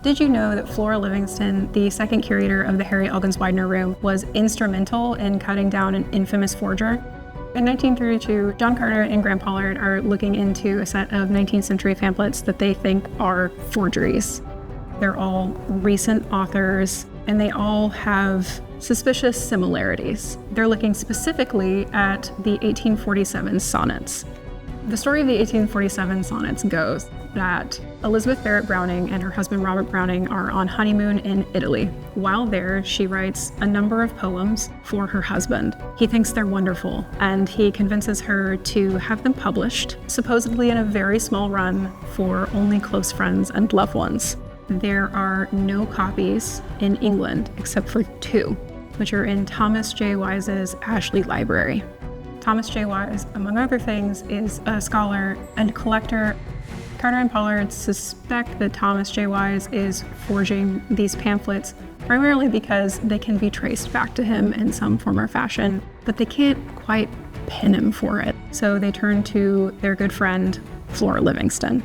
Did you know that Flora Livingston, the second curator of the Harry Elkins Widener Room, was instrumental in cutting down an infamous forger? In 1932, John Carter and Graham Pollard are looking into a set of 19th century pamphlets that they think are forgeries. They're all recent authors, and they all have suspicious similarities. They're looking specifically at the 1847 sonnets. The story of the 1847 sonnets goes that Elizabeth Barrett Browning and her husband Robert Browning are on honeymoon in Italy. While there, she writes a number of poems for her husband. He thinks they're wonderful, and he convinces her to have them published, supposedly in a very small run for only close friends and loved ones. There are no copies in England except for two, which are in Thomas J. Wise's Ashley Library. Thomas J. Wise, among other things, is a scholar and collector. Carter and Pollard suspect that Thomas J. Wise is forging these pamphlets primarily because they can be traced back to him in some form or fashion, but they can't quite pin him for it. So they turn to their good friend, Flora Livingston.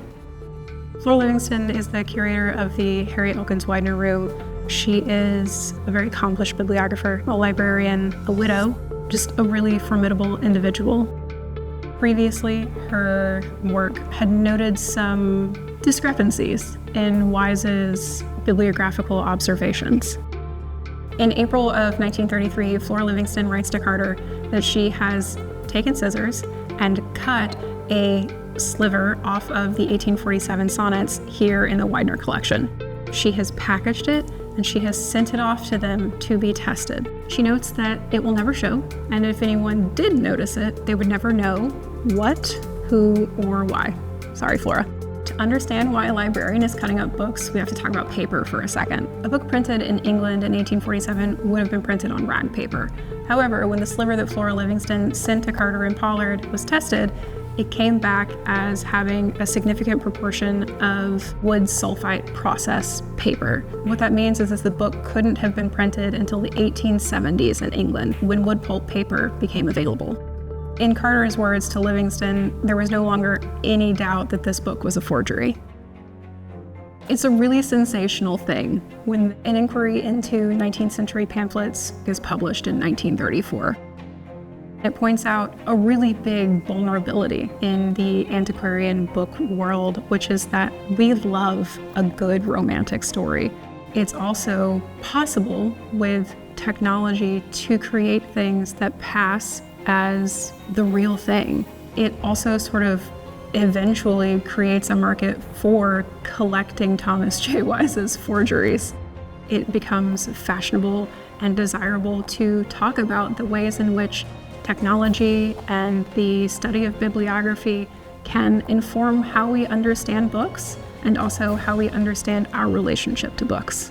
Flora Livingston is the curator of the Harry Elkins Widener Room. She is a very accomplished bibliographer, a librarian, a widow, just a really formidable individual. Previously, her work had noted some discrepancies in Wise's bibliographical observations. In April of 1933, Flora Livingston writes to Carter that she has taken scissors and cut a sliver off of the 1847 sonnets here in the Widener collection. She has packaged it and she has sent it off to them to be tested. She notes that it will never show, and if anyone did notice it, they would never know what, who, or why. Sorry, Flora. To understand why a librarian is cutting up books, we have to talk about paper for a second. A book printed in England in 1847 would have been printed on rag paper. However, when the sliver that Flora Livingston sent to Carter and Pollard was tested, it came back as having a significant proportion of wood sulfite process paper. What that means is that the book couldn't have been printed until the 1870s in England, when wood pulp paper became available. In Carter's words to Livingston, there was no longer any doubt that this book was a forgery. It's a really sensational thing when an inquiry into 19th century pamphlets is published in 1934. It points out a really big vulnerability in the antiquarian book world, which is that we love a good romantic story. It's also possible with technology to create things that pass as the real thing. It also sort of eventually creates a market for collecting Thomas J. Wise's forgeries. It becomes fashionable and desirable to talk about the ways in which technology and the study of bibliography can inform how we understand books and also how we understand our relationship to books.